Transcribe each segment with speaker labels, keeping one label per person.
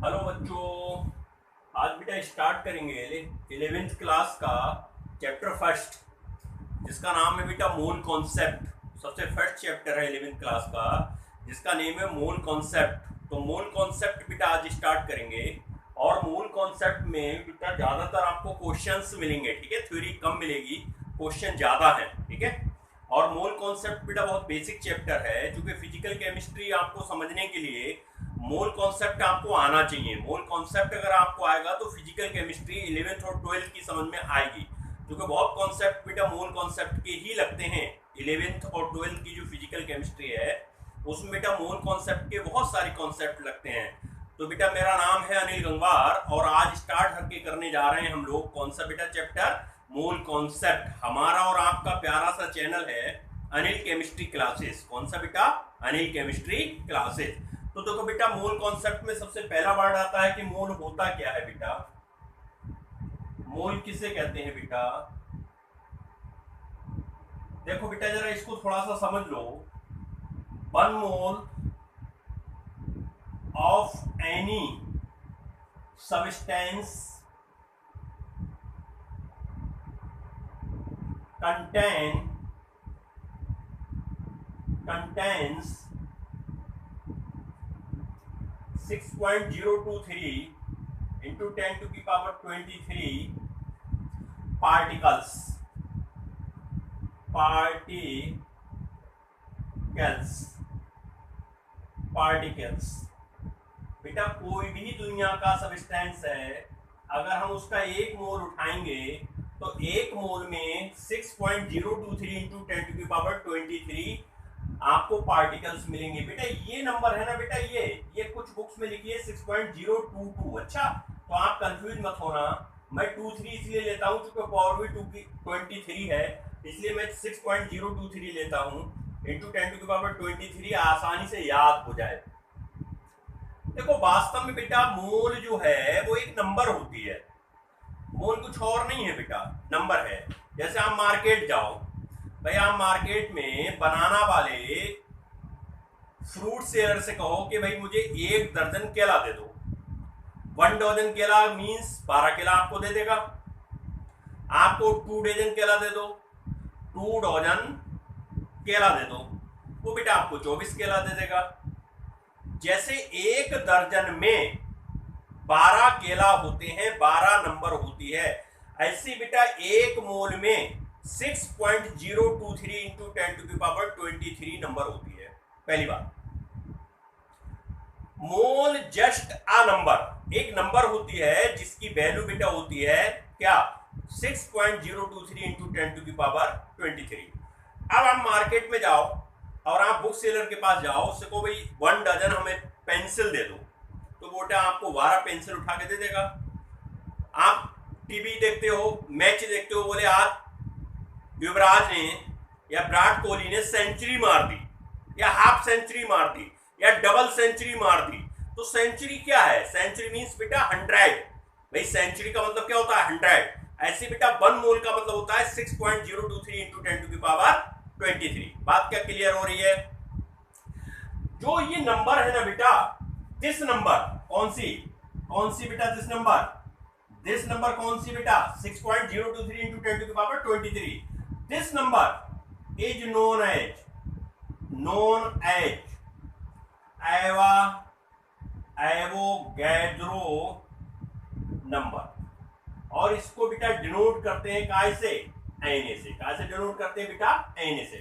Speaker 1: Hello बच्चों। आज बेटा स्टार्ट करेंगे 11th क्लास का चैप्टर फर्स्ट, जिसका नाम है बेटा मूल कॉन्सेप्ट। सबसे फर्स्ट चैप्टर है 11th क्लास का, जिसका नेम है मूल कॉन्सेप्ट। तो मूल कॉन्सेप्ट बेटा आज स्टार्ट करेंगे, और मूल कॉन्सेप्ट में बेटा ज़्यादातर आपको क्वेश्चंस मिलेंगे, ठीक है। थ्योरी कम मिलेगी, क्वेश्चन ज़्यादा है, ठीक है। और मूल कॉन्सेप्ट बेटा बहुत बेसिक चैप्टर है, क्योंकि फिजिकल केमिस्ट्री आपको समझने के लिए मूल कॉन्सेप्ट आपको आना चाहिए। मूल कॉन्सेप्ट अगर आपको आएगा तो फिजिकल केमिस्ट्री 11th और 12th की समझ में आएगी, क्योंकि बहुत कॉन्सेप्ट बेटा मूल कॉन्सेप्ट के ही लगते हैं। 11th और 12th की जो फिजिकल केमिस्ट्री है उसमें बेटा मूल कॉन्सेप्ट के बहुत सारे कॉन्सेप्ट लगते हैं। तो बेटा मेरा नाम है अनिल गंगवार, और आज स्टार्ट करके करने जा रहे हैं हम लोग कौन सा बेटा चैप्टर, मूल कॉन्सेप्ट। हमारा और आपका प्यारा सा चैनल है अनिल केमिस्ट्री क्लासेस। कौन सा बेटा? Anil chemistry classes. तो देखो बेटा, मूल कॉन्सेप्ट में सबसे पहला वर्ड आता है कि मूल होता क्या है बेटा। मूल किसे कहते हैं बेटा? देखो बेटा, जरा इसको थोड़ा सा समझ लो। 1 mole of any substance contains 6.023 into 10 to the power 23 particles बेटा कोई भी दुनिया का सब्सटेंस है, अगर हम उसका 1 मोल उठाएंगे तो 1 मोल में 6.023 इंटू 10 टू दी पावर 23 आपको पार्टिकल्स मिलेंगे। बेटा ये नंबर है ना बेटा, ये कुछ बुक्स में लिखी है 6.022। अच्छा, तो आप कंफ्यूज मत होना। मैं 23 इसलिए लेता हूँ क्योंकि पावर भी 23 है, इसलिए मैं 6.023 लेता हूँ इंटू 10 टू दी पावर 23, आसानी से याद हो जाए। देखो वास्तव में बेटा मोल जो है वो एक नंबर होती है। मोल कुछ और नहीं है बेटा, नंबर है। जैसे आप मार्केट जाओ, भाई आप मार्केट में बनाना वाले फ्रूट सेलर से कहो कि भाई मुझे 1 दर्जन केला दे दो। 1 डजन केला मीन्स 12 केला आपको दे देगा। आपको 2 डजन केला दे दो, 2 डजन केला दे दो, वो बेटा आपको 24 केला दे देगा। जैसे 1 दर्जन में 12 केला होते हैं, 12 नंबर होती है, ऐसी बेटा 1 मोल में 6.023 into 10 to the power 23 number होती है। पहली बात, मोल जस्ट अ नंबर, एक नंबर होती है जिसकी वैल्यू बेटा होती है क्या? 6.023 इंटू 10 टू द पावर 23। अब आप मार्केट में जाओ और आप बुक सेलर के पास जाओ, उससे को भाई 1 डजन हमें पेंसिल दे दो, तो बेटा आपको 12 पेंसिल उठा के दे देगा। आप टीवी देखते हो, मैच देखते हो, बोले आज युवराज ने या विराट कोहली ने सेंचुरी मार दी, या हाफ सेंचुरी मार दी, या डबल सेंचुरी मार दी। तो सेंचुरी क्या है? सेंचुरी मींस बेटा 100। भाई सेंचुरी का मतलब क्या होता है? 100। ऐसे बेटा 1 मोल का मतलब होता है 6.023 इंटू 10 टू द पावर 23। बात क्या क्लियर हो रही है? जो ये नंबर है ना बेटा, दिस नंबर कौन सी बेटा? दिस नंबर कौन सी बेटा? 6.023 into 10 to the power 23। This number is known as Avogadro number, और इसको बेटा डिनोट करते हैं काय से? Na से। काय से डिनोट करते हैं बेटा? Na से।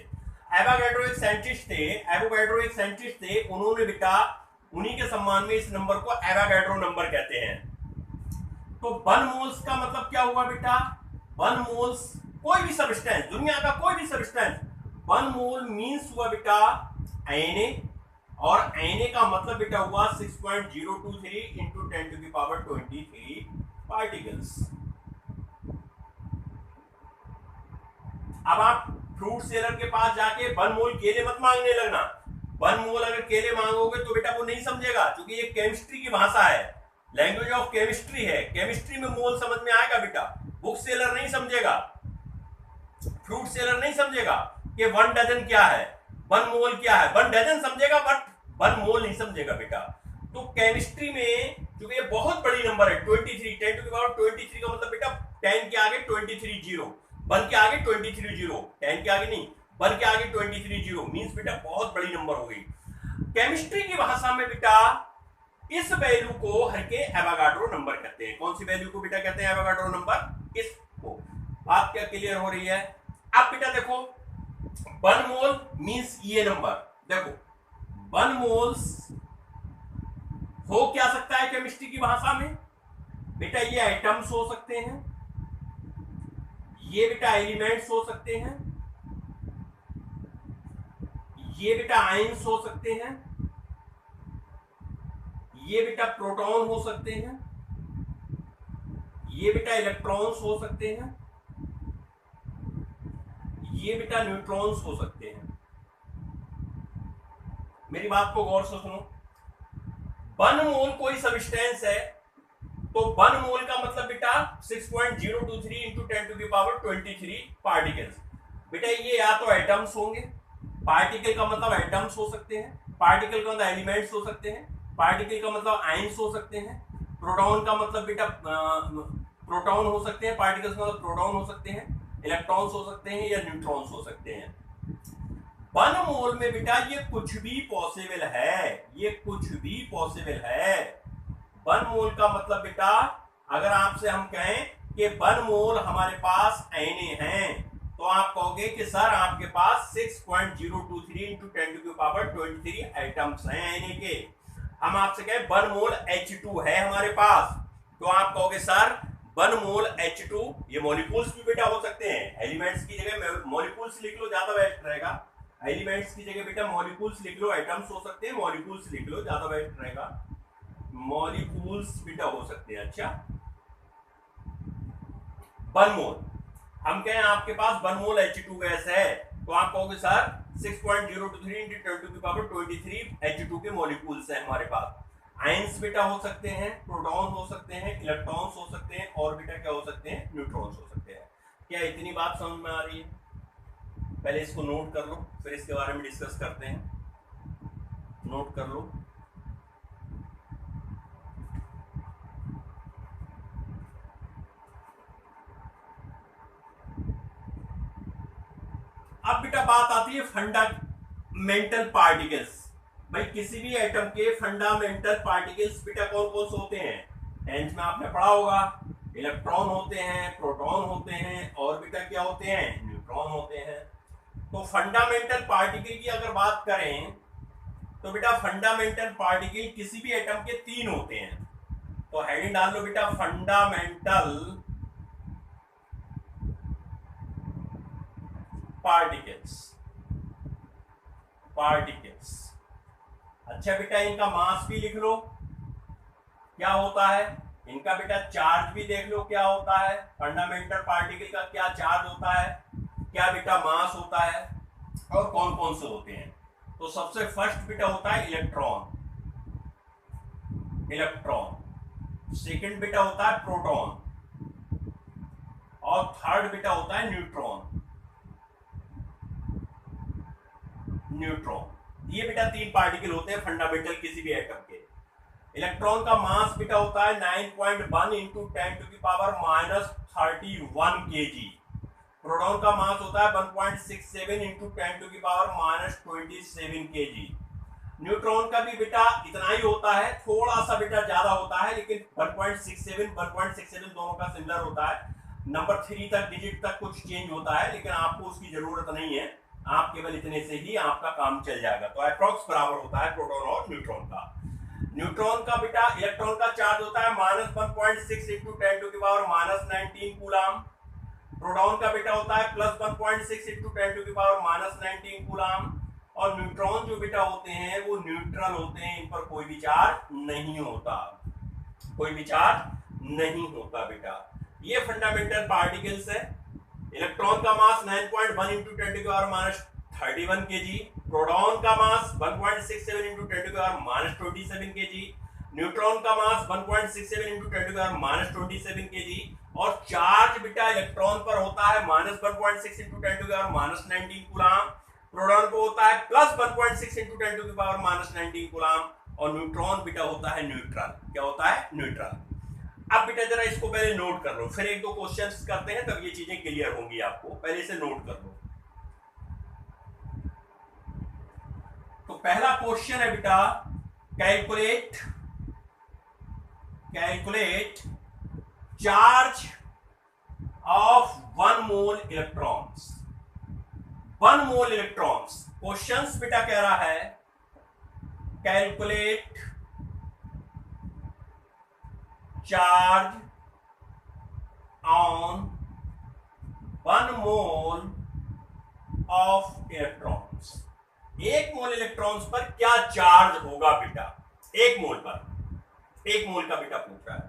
Speaker 1: एवोगैड्रो एक साइंटिस्ट थे, उन्होंने बेटा उन्हीं के सम्मान में इस नंबर को एवोगैड्रो नंबर कहते हैं। तो 1 मोल्स का मतलब क्या हुआ बेटा? 1 मोल्स कोई भी सब्सटेंस, दुनिया का कोई भी सब्सटेंस, 1 मोल मींस हुआ बेटा Na, और Na का मतलब बेटा हुआ 6.023 into 10 to the power 23 particles. अब आप फ्रूट सेलर के पास जाके 1 मोल केले मत मांगने लगना। 1 मोल अगर केले मांगोगे तो बेटा वो नहीं समझेगा, क्योंकि ये केमिस्ट्री की भाषा है, लैंग्वेज ऑफ केमिस्ट्री है। केमिस्ट्री में मोल समझ में आएगा बेटा, बुक सेलर नहीं समझेगा, फ्रूट सेलर नहीं समझेगा कि 1 डजन क्या है, 1 मोल क्या है। 1 डजन समझेगा बट 1 मोल नहीं समझेगा बेटा। तो केमिस्ट्री में क्योंकि बहुत बड़ी नंबर है 23, 10 टू द पावर 23 का मतलब बेटा 10 के आगे 23 जीरो, 1 के आगे 23 जीरो, 10 के आगे नहीं 1 के आगे 23 जीरो, मींस बेटा बहुत बड़ी नंबर हो गई। केमिस्ट्री की भाषा में बेटा इस वैल्यू को हर के एवोगाड्रो नंबर कहते हैं। कौन सी वैल्यू को बेटा कहते हैं एवोगाड्रो नंबर? इसको। बात क्या क्लियर हो रही है? अब बेटा देखो 1 मोल मींस ये नंबर, देखो 1 मोल्स हो क्या सकता है केमिस्ट्री की भाषा में बेटा? ये एटम्स हो सकते हैं, ये बेटा एलिमेंट्स हो सकते हैं, ये बेटा आयंस हो सकते हैं, ये बेटा प्रोटॉन हो सकते हैं, ये बेटा इलेक्ट्रॉन्स हो सकते हैं, ये बेटा न्यूट्रॉन्स हो सकते हैं। मेरी बात को गौर से सुनो। 1 मोल कोई सब्सटेंस है तो 1 मोल का मतलब बेटा 6.023 into 10 to the power 23 particles. बेटा ये या तो एटम्स होंगे, पार्टिकल का मतलब एटम्स हो सकते हैं, पार्टिकल का मतलब एलिमेंट्स हो सकते हैं, पार्टिकल का मतलब आयंस हो सकते हैं, प्रोटॉन का मतलब बेटा प्रोटॉन हो सकते हैं, पार्टिकल्स का मतलब प्रोटॉन हो सकते हैं, इलेक्ट्रॉन्स हो सकते हैं या न्यूट्रॉन्स हो सकते हैं। 1 मोल में बेटा ये कुछ भी पॉसिबल है, ये कुछ भी पॉसिबल है। 1 मोल का मतलब बेटा अगर आपसे हम कहें कि 1 मोल हमारे पास Na हैं तो आप कहोगे कि सर आपके पास 6.023 into 10 to the power 23 atoms हैं Na के। हम आपसे कहें 1 मोल H2 है हमारे पास तो आप कहोगे सर 1 मोल H2, ये मॉलिक्यूल्स भी बेटा हो सकते हैं, एलिमेंट्स की जगह मॉलिक्यूल्स लिख लो ज्यादा बेस्ट रहेगा, एलिमेंट्स की जगह बेटा मॉलिक्यूल्स लिख लो, एटम्स हो सकते हैं मॉलिक्यूल्स लिख लो ज्यादा बेस्ट रहेगा, मॉलिक्यूल्स बेटा हो सकते हैं। अच्छा 1 मोल हम कहें आपके पास 1 मोल H2 गैस है तो आप कहोगे sir 6.023 into 10 to the power 23 H2 के मॉलिक्यूल्स हैं हमारे पास। आयंस बेटा हो सकते हैं, प्रोटॉन हो सकते हैं, इलेक्ट्रॉन्स हो सकते हैं और बेटा क्या हो सकते हैं? न्यूट्रॉन्स हो सकते हैं। क्या इतनी बात समझ में आ रही है? पहले इसको नोट कर लो फिर इसके बारे में डिस्कस करते हैं। नोट कर लो। अब बेटा बात आती है फंडामेंटल पार्टिकल्स। भाई किसी भी एटम के फंडामेंटल पार्टिकल्स बेटा कौन कौन से होते हैं? 10th में आपने पढ़ा होगा, इलेक्ट्रॉन होते हैं, प्रोटॉन होते हैं और बेटा क्या होते हैं? न्यूट्रॉन होते हैं। तो फंडामेंटल पार्टिकल की अगर बात करें तो बेटा फंडामेंटल पार्टिकल किसी भी एटम के 3 होते हैं। तो हेडिंग डाल लो बेटा फंडामेंटल पार्टिकल्स। अच्छा बेटा इनका मास भी लिख लो क्या होता है, इनका बेटा चार्ज भी देख लो क्या होता है, फंडामेंटल पार्टिकल का क्या चार्ज होता है, क्या बेटा मास होता है और कौन कौन से होते हैं। तो सबसे फर्स्ट बेटा होता है इलेक्ट्रॉन, सेकंड बेटा होता है प्रोटॉन और थर्ड बेटा होता है न्यूट्रॉन। ये बेटा 3 पार्टिकल होते हैं फंडामेंटल किसी भी एटम के। इलेक्ट्रॉन का मास बेटा होता है 9.1 into 10 to the power -31 kg। Proton का मास होता है 1.67 into 10 to the power -27 kg। Neutron का भी बेटा इतना ही होता है, थोड़ा सा बेटा ज्यादा होता है लेकिन 1.67 दोनों का सिमिलर होता है। नंबर 3 तक डिजिट तक कुछ चेंज होता है लेकिन आपको उसकी जरूरत नहीं है, आप केवल इतने से ही आपका काम चल जाएगा। तो अप्रॉक्स बराबर होता है प्रोटॉन और न्यूट्रॉन का। न्यूट्रॉन का बेटा इलेक्ट्रॉन का चार्ज होता है -1.6 into 10 to the power -19 coulomb. Proton का बेटा होता है +1.6 into 10 to the power -19 coulomb. और न्यूट्रॉन जो बेटा होते हैं वो न्यूट्रल होते हैं, इन पर कोई विचार नहीं होता, कोई विचार नहीं होता बेटा। ये फंडामेंटल पार्टिकल्स है। इलेक्ट्रॉन का mass 9.1 into 10 to the power -31 kg। Proton का mass 1.67 into 10 to the power -27 kg। Neutron का mass 1.67 into 10 to the power -27 kg। और चार्ज बेटा इलेक्ट्रॉन पर होता है -1.6 into 10 to the power -19 coulomb. Proton को होता है +1.6 into 10 to the power -19 coulomb और न्यूट्रॉन बेटा होता है न्यूट्रल। क्या होता है? न्यूट्रल। अब बेटा जरा इसको पहले नोट कर लो, फिर एक दो क्वेश्चंस करते हैं तब ये चीजें क्लियर होंगी आपको। पहले इसे नोट कर लो। तो पहला क्वेश्चन है बेटा, calculate charge of 1 mole electrons. 1 mole electrons. Questions बेटा कह रहा है calculate charge on 1 mole of electrons. 1 mole electrons पर क्या चार्ज होगा बेटा? 1 मोल पर, 1 मोल का बेटा पूछ रहा है।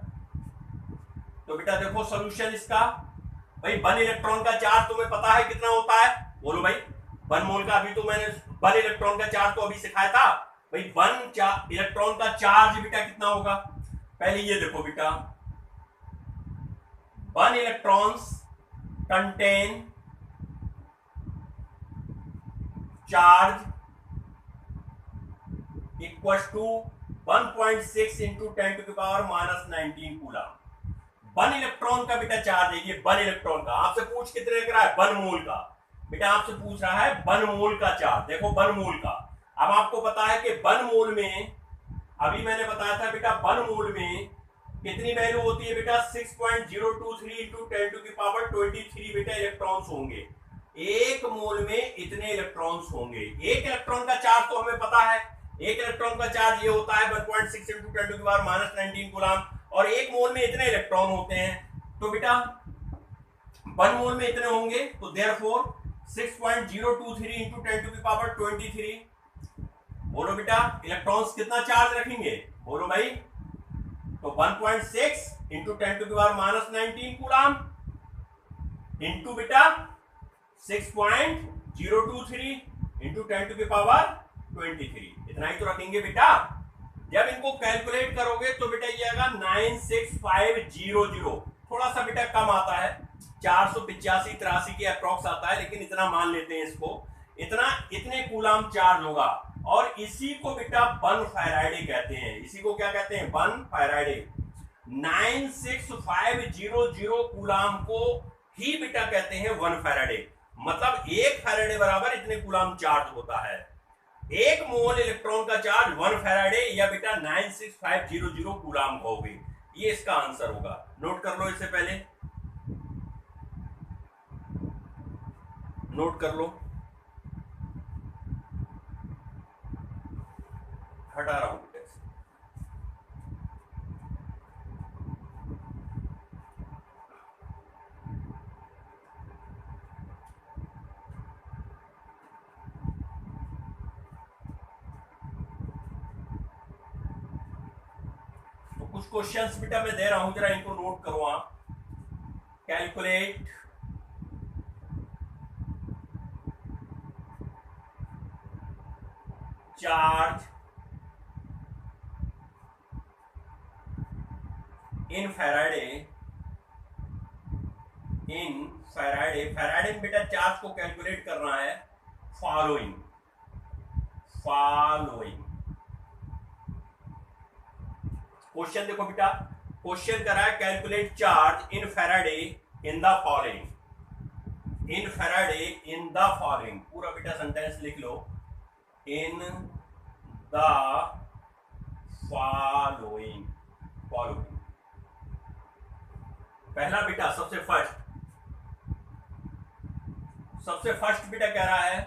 Speaker 1: तो बेटा देखो सॉल्यूशन इसका, भाई 1 इलेक्ट्रॉन का चार्ज तुम्हें पता है कितना होता है? बोलो भाई। 1 मोल का अभी तो मैंने 1 इलेक्ट्रॉन का चार्ज तो अभी सिखाया था भाई। 1 इलेक्ट्रॉन का चार्ज बेटा कितना होगा? पहले ये देखो बेटा, 1 electrons contain charge equal to 1.6 into 10 to the power -19 coulomb. 1 electron का बेटा चार्ज है ये। 1 इलेक्ट्रॉन का आपसे पूछ कितने का है? 1 मोल का बेटा आपसे पूछ रहा है 1 मोल का चार्ज। देखो 1 मोल का, अब आपको पता है कि 1 मोल में, अभी मैंने बताया था बेटा 1 मोल में कितनी वैल्यू होती है बेटा? 6.023 इंटू 10 टू द पावर 23 बेटा इलेक्ट्रॉन्स होंगे। 1 मोल में इतने इलेक्ट्रॉन्स होंगे। 1 इलेक्ट्रॉन का चार्ज तो हमें पता है, 1 इलेक्ट्रॉन का चार्ज ये होता है 1.6 into 10 to the power -19 coulomb, और 1 मोल में इतने इलेक्ट्रॉन होते हैं। तो बेटा 1 मोल में इतने होंगे, तो therefore 6.023 into 10 to the power 23। बोलो बेटा इलेक्ट्रॉन्स कितना चार्ज रखेंगे? बोलो भाई। तो 1.6 into 10 to the power -19 coulomb into बेटा 6.023 इंटू 10 टू द पावर 23, इतना ही तो रखेंगे बेटा। जब इनको कैलकुलेट करोगे तो बेटा ये आएगा 96500। थोड़ा सा बेटा कम आता है, 485-83 के अप्रॉक्स आता है, लेकिन इतना मान लेते हैं इसको। इतने कूलम चार्ज होगा, और इसी को बेटा 1 फैराडे कहते हैं। इसी को क्या कहते हैं? 1 फैराडे। 96500 कूलम को ही बेटा कहते हैं 1 फैराडे। मतलब 1 फैराडे बराबर इतने कूलम चार्ज होता है। 1 मोल इलेक्ट्रॉन का चार्ज 1 फैराडे या बेटा 96500 कूलम होगी। ये इसका आंसर होगा। नोट कर लो, इससे पहले नोट कर लो। हटा रहा हूं बेटा। कुछ क्वेश्चंस बेटा मैं दे रहा हूं, जरा इनको नोट करो आप। Calculate charge in Faraday. Faraday में बेटा चार्ज को कैलकुलेट करना है फॉलोइंग। क्वेश्चन देखो बेटा, क्वेश्चन कर रहा है calculate charge in Faraday in the following. पूरा बेटा सेंटेंस लिख लो, इन द फॉलोइंग। पहला बेटा सबसे फर्स्ट बेटा कह रहा है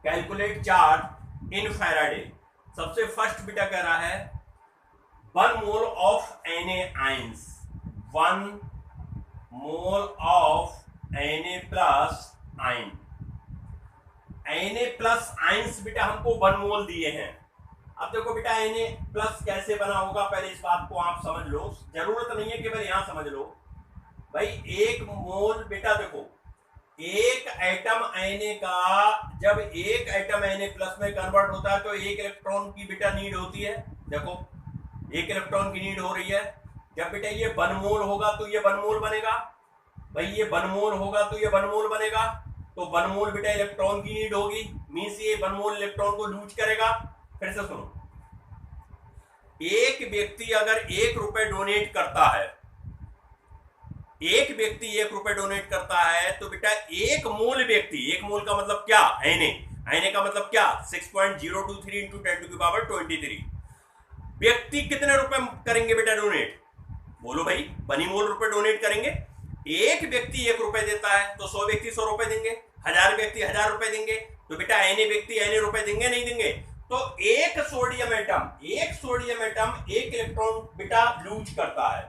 Speaker 1: कैलकुलेट चार्ज इन फैराडे। सबसे फर्स्ट बेटा कह रहा है 1 mole of Na ions, 1 mole of Na plus आइन। Na प्लस आइंस बेटा हमको 1 मोल दिए हैं। अब देखो बेटा Na प्लस कैसे बना होगा, पहले इस बात को आप समझ लो। जरूरत नहीं है केवल यहां समझ लो भाई। 1 मोल बेटा देखो, एक एटम Na का जब एक एटम Na प्लस में कन्वर्ट होता है तो 1 इलेक्ट्रॉन की बेटा नीड होती है। देखो 1 इलेक्ट्रॉन की नीड हो रही है। जब बेटा ये 1 मोल होगा तो ये 1 मोल बनेगा भाई। ये 1 मोल होगा तो ये 1 मोल बनेगा। तो 1 मोल बेटा इलेक्ट्रॉन की नीड होगी, मींस ये 1 मोल इलेक्ट्रॉन को लूज करेगा। फिर से सुनो, एक व्यक्ति अगर 1 रुपए डोनेट करता है, एक व्यक्ति 1 रुपए डोनेट करता है, तो बेटा एक मोल व्यक्ति, एक मोल का मतलब क्या, एनए का मतलब क्या, 6.023 इंटू 10 टू द पावर 23। व्यक्ति कितने रुपए करेंगे बेटा डोनेट, बोलो भाई, बनी मोल रुपए डोनेट करेंगे। एक व्यक्ति 1 रुपए देता है तो 100 व्यक्ति 100 रुपए देंगे, 1000 व्यक्ति 1000 रुपए देंगे, तो बेटा एनए व्यक्ति एनए रुपए देंगे नहीं देंगे। तो एक सोडियम एटम एक इलेक्ट्रॉन बेटा लूज करता है,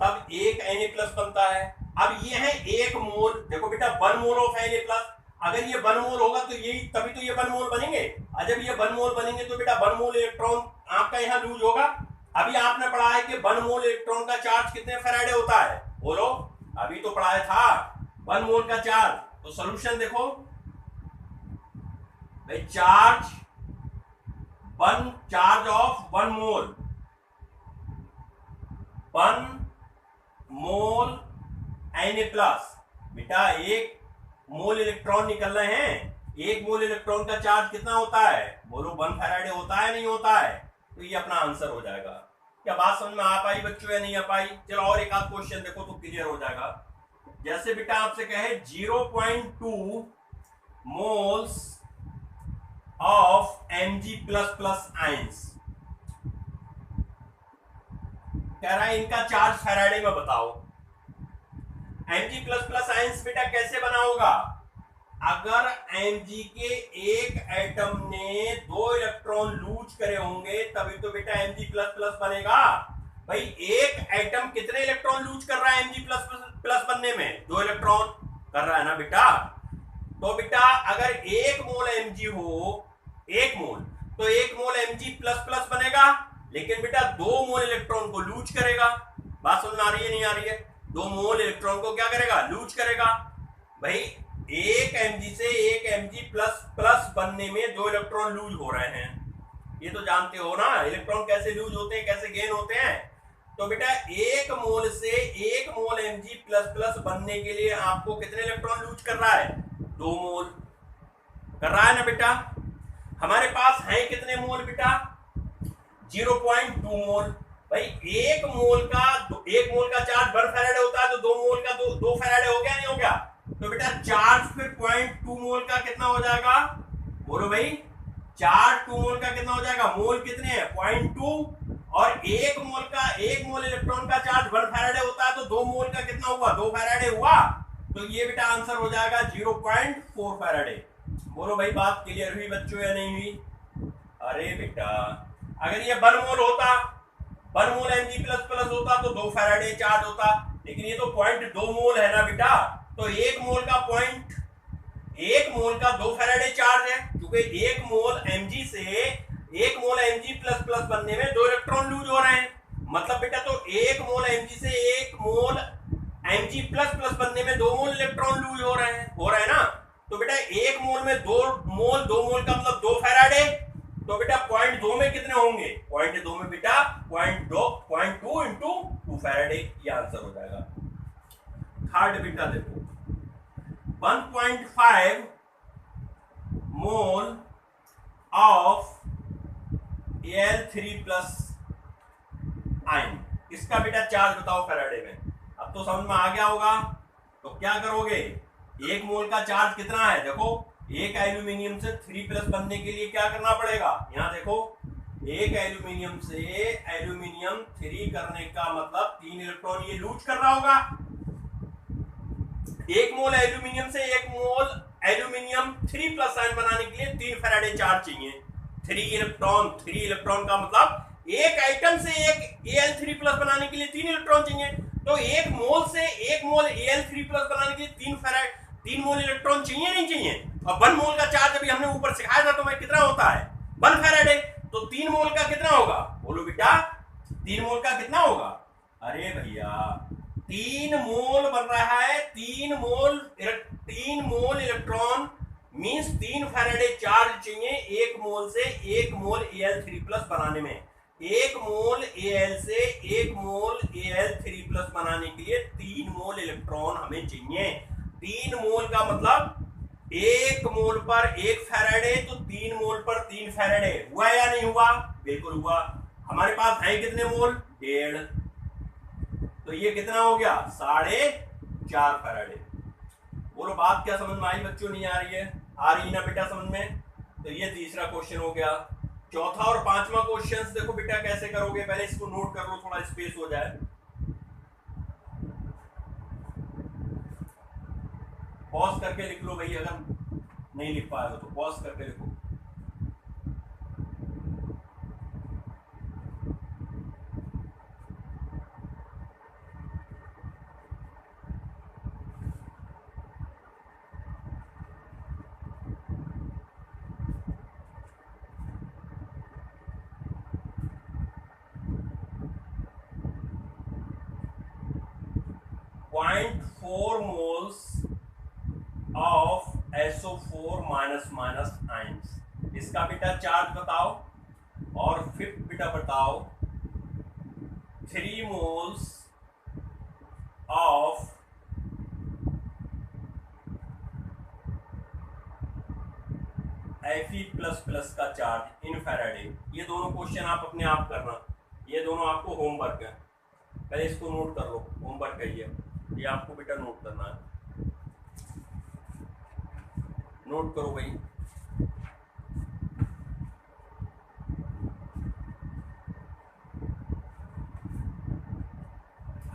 Speaker 1: तब एक Na+ बनता है। अब ये है 1 मोल, देखो बेटा 1 मोल ऑफ Na+, अगर ये 1 मोल होगा तो यही, तभी तो ये 1 मोल बनेंगे, और जब ये 1 मोल बनेंगे तो बेटा 1 मोल इलेक्ट्रॉन आपका यहाँ लूज होगा। अभी आपने पढ़ा है कि 1 मोल इलेक्ट्रॉन का चार्ज कितने फैराडे होता है, बोलो, अभी तो पढ़ाया था 1 मोल का चार्ज। तो सॉल्यूशन देखो भाई, charge of 1 mole, 1 mole Na+, बेटा 1 मोल इलेक्ट्रॉन निकल रहे हैं, 1 मोल इलेक्ट्रॉन का चार्ज कितना होता है, बोलो 1 फैराडे होता है नहीं होता है, तो ये अपना आंसर हो जाएगा। क्या बात समझ में आ पाई बच्चों या नहीं आ पाई? चलो और एक आध क्वेश्चन देखो तो क्लियर हो जाएगा। जैसे बेटा आपसे कहे 0.2 मोल्स ऑफ Mg++ आयंस, कह रहा है इनका चार्ज फैराडे में बताओ। Mg++ आयंस बेटा कैसे बना होगा, अगर Mg के एक एटम ने 2 इलेक्ट्रॉन लूज करे होंगे तभी तो बेटा Mg++ बनेगा। भाई एक एटम कितने इलेक्ट्रॉन लूज कर रहा है Mg++ बनने में, 2 इलेक्ट्रॉन कर रहा है ना बेटा। तो बेटा अगर 1 मोल Mg हो, 1 मोल, तो 1 मोल Mg++ बनेगा, लेकिन बेटा 2 मोल इलेक्ट्रॉन को लूज करेगा। बात समझ आ रही है नहीं आ रही है? 2 मोल इलेक्ट्रॉन को क्या करेगा, लूज करेगा। भाई 1 Mg से 1 Mg++ बनने में 2 इलेक्ट्रॉन लूज हो रहे हैं, ये तो जानते हो ना इलेक्ट्रॉन कैसे लूज होते हैं, कैसे गेन होते हैं। तो बेटा 1 मोल से 1 मोल Mg++ बनने के लिए आपको कितने इलेक्ट्रॉन लूज कर रहा है, 2 मोल कर रहा है ना बेटा। हमारे पास है कितने मोल बेटा, 0.2 मोल। भाई 1 मोल का चार्ज 1 फैराडे होता है, तो 2 मोल का 2 फैराडे हो गया नहीं हो गया, तो बेटा चार्ज फिर 0.2 मोल का कितना हो जाएगा, बोलो भाई, चार्ज 2 मोल का कितना हो जाएगा, मोल कितने हैं 0.2, और 1 मोल इलेक्ट्रॉन का चार्ज 1 फैराडे होता है, तो 2 मोल का कितना हुआ, 2 फैराडे हुआ, तो ये बेटा आंसर हो जाएगा 0.4 फैराडे। बोलो भाई बात क्लियर हुई बच्चों या नहीं हुई? अरे बेटा अगर ये 1 मोल होता, 1 मोल Mg++ होता तो 2 फैराडे चार्ज होता, लेकिन ये तो 0.2 मोल है ना बेटा, तो 1 मोल का 2 फैराडे चार्ज है, क्योंकि 1 मोल Mg से 1 मोल Mg++ बनने में 2 इलेक्ट्रॉन लूज हो रहे हैं। मतलब बेटा तो 1 मोल Mg से 1 मोल Mg++ बनने में 2 मोल इलेक्ट्रॉन लूज हो रहे हैं ना। तो बेटा 1 मोल में 2 मोल का मतलब 2 फैराडे, तो बेटा 0.2 में कितने होंगे, 0.2 में बेटा 0.2 इंटू 2 फैराडे, ये आंसर हो जाएगा। थर्ड बेटा देखो 1.5 मोल ऑफ Al3+ आयन, इसका बेटा चार्ज बताओ फैराडे में। अब तो समझ में आ गया होगा, तो क्या करोगे, 1 मोल का चार्ज कितना है, देखो एक एल्यूमिनियम से 3+ बनने के लिए क्या करना पड़ेगा, यहां देखो, एक एल्यूमिनियम से एल्यूमिनियम 3 करने का मतलब 3 इलेक्ट्रॉन ये लूज कर रहा होगा। 1 मोल एल्यूमिनियम से 1 मोल एल्यूमिनियम 3+ आयन बनाने के लिए 3 फैराडे चार्ज चाहिए। 3 इलेक्ट्रॉन का मतलब एक आइटम से एक Al3+ बनाने के लिए 3 इलेक्ट्रॉन चाहिए, तो 1 मोल से 1 मोल Al3+ बनाने के लिए 3 मोल इलेक्ट्रॉन चाहिए नहीं चाहिए। और 1 मोल का चार्ज अभी हमने ऊपर सिखाया था, तो मैं कितना होता है 1 फैराडे, तो 3 मोल का कितना होगा, बोलो बेटा 3 मोल का कितना होगा, अरे भैया 3 मोल बन रहा है, 3 मोल इलेक्ट्रॉन मींस 3 फैराडे चार्ज चाहिए 1 मोल से 1 मोल Al3+ बनाने में। 1 मोल Al से 1 मोल Al3+ बनाने के लिए 3 मोल इलेक्ट्रॉन हमें चाहिए। 3 मोल का मतलब 1 मोल पर 1 फैराडे, तो 3 मोल पर 3 फैराडे हुआ या नहीं हुआ, बिल्कुल हुआ। हमारे पास है कितने मोल? 1.5, तो ये कितना हो गया? 4.5 फैराडे। बोलो बात क्या समझ में आई बच्चों? नहीं आ रही है? आ रही ना बेटा समझ में? तो ये तीसरा क्वेश्चन हो गया। चौथा और पांचवा क्वेश्चन देखो बेटा कैसे करोगे, पहले इसको नोट कर लो, थोड़ा स्पेस हो जाए। पॉज करके लिख लो भाई, अगर नहीं लिख पाए तो पॉज करके लिखो। Point 4 moles of SO4 minus ions, इसका बेटा चार्ज बताओ। और फिफ्थ बेटा बताओ 3 मोल्स ऑफ Fe++ का चार्ज इन फैराडे। ये दोनों क्वेश्चन आप अपने आप करना, ये दोनों आपको होमवर्क है, पहले इसको नोट कर लो। होमवर्क है ये आपको बेटा नोट करना है, नोट करो भाई।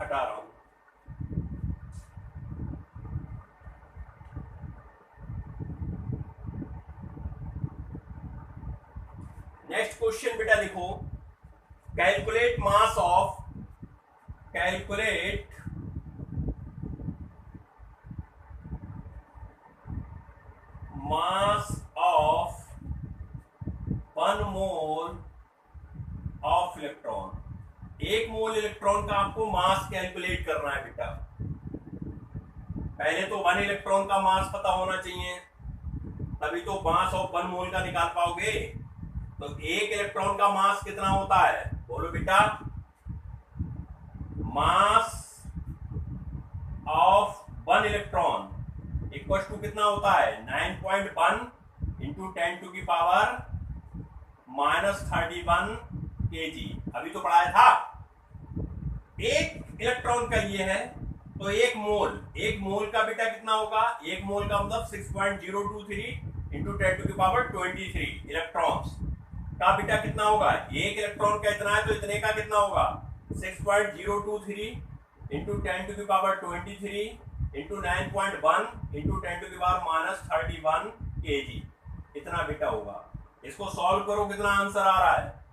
Speaker 1: हटा रहा हूं। नेक्स्ट क्वेश्चन बेटा लिखो, calculate mass of one mole of electron. एक मोल इलेक्ट्रॉन का आपको मास कैलकुलेट करना है बेटा। पहले तो 1 इलेक्ट्रॉन का मास पता होना चाहिए, तभी तो मास ऑफ 1 मोल का निकाल पाओगे। तो एक इलेक्ट्रॉन का मास कितना होता है? बोलो बेटा, mass of 1 electron equal to कितना होता है? 9.1 इंटू 10⁻31 kg। अभी तो पढ़ाया था। एक इलेक्ट्रॉन का ये है, तो एक मोल का बेटा कितना होगा? एक मोल का मतलब 6.023 इंटू 10⁻23 इलेक्ट्रॉन्स का बेटा कितना होगा? एक इलेक्ट्रॉन का इतना है तो इतने का कितना होगा? 6.023 इंटू 10⁻23 इंटू 9.1 इंटू 10⁻31 kg, इतना बेटा होगा। इसको सॉल्व करो, कितना आंसर आ रहा है?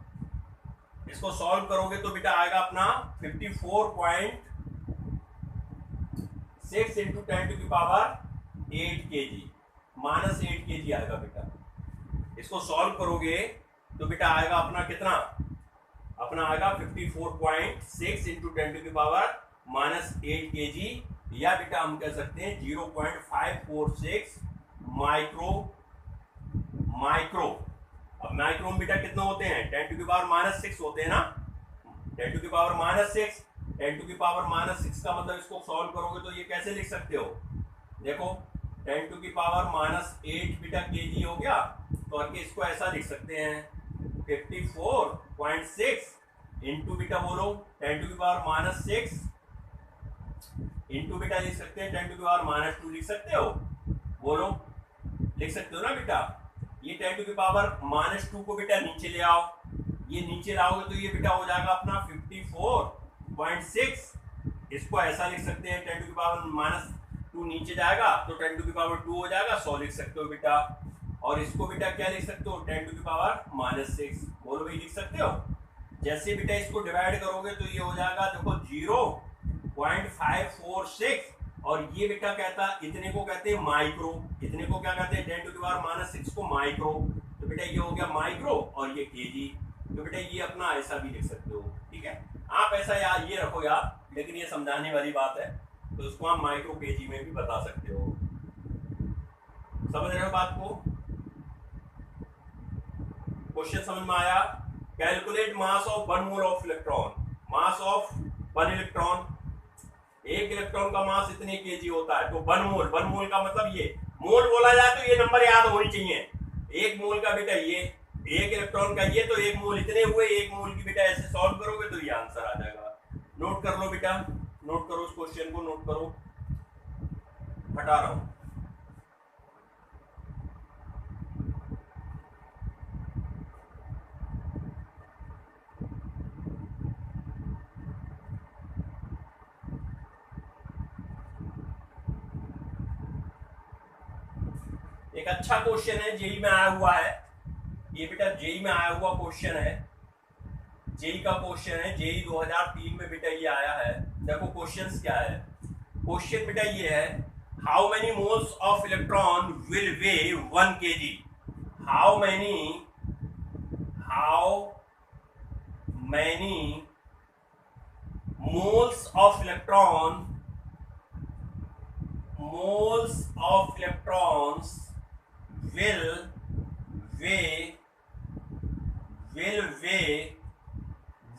Speaker 1: इसको सॉल्व करोगे तो बेटा आएगा अपना 54.6 इंटू 10⁸ kg, -8 kg आएगा बेटा। इसको सॉल्व करोगे तो बेटा आएगा अपना कितना? अपना आएगा 54.6 इंटू 10⁻8 kg, या बेटा हम कह सकते हैं 0.546 माइक्रो। अब माइक्रो में बेटा कितना होते हैं? 10⁻6 होते हैं ना, 10⁻6। 10⁻6 का मतलब इसको सॉल्व करोगे तो ये कैसे लिख सकते हो? देखो 10⁻8 बेटा kg हो गया, तो आगे इसको ऐसा लिख सकते हैं 54.6 इंटू बेटा बोलो 10⁻6 इंटू बेटा लिख सकते हैं 10⁻2 लिख सकते हो। बोलो लिख सकते हो ना बेटा? ये 10⁻2 को बेटा नीचे ले आओ, ये नीचे लाओगे तो ये बेटा हो जाएगा अपना 54.6। इसको ऐसा लिख सकते हैं 10⁻2 नीचे जाएगा तो 10⁻2 हो जाएगा, 100 लिख सकते हो बेटा। और इसको बेटा क्या लिख सकते हो? 10⁻6। बोलो भाई लिख सकते हो। जैसे बेटा इसको डिवाइड करोगे तो ये हो जाएगा देखो 0.546, और ये बेटा कहता इतने को कहते हैं माइक्रो। इतने को क्या कहते हैं? 10⁻6 को माइक्रो। तो बेटा ये हो गया माइक्रो और ये केजी। तो बेटा ये अपना ऐसा भी लिख सकते हो, ठीक है। आप ऐसा यार ये रखो यार, लेकिन ये समझाने वाली बात है, तो इसको आप माइक्रो केजी में भी बता सकते हो। समझ रहे हो बात को? क्वेश्चन समझ में आया? Calculate mass of 1 mole of electron. Mass of 1 electron, एक इलेक्ट्रॉन का मास इतने केजी होता है, तो 1 मोल का मतलब ये मोल बोला जाए तो ये नंबर याद होनी चाहिए। एक मोल का बेटा ये एक इलेक्ट्रॉन का ये, तो एक मोल इतने हुए, एक मोल की बेटा ऐसे सॉल्व करोगे तो ये आंसर आ जाएगा। नोट कर लो बेटा, नोट करो इस क्वेश्चन को, नोट करो, हटा रहा हूं। एक अच्छा क्वेश्चन है, जेई में आया हुआ है ये बेटा, जेई में आया हुआ क्वेश्चन है, जेई का क्वेश्चन है, जेई 2003 में बेटा ये आया है। देखो क्वेश्चन क्या है, क्वेश्चन बेटा ये है, how many moles of electron will way 1 kg, how many moles of electrons will weigh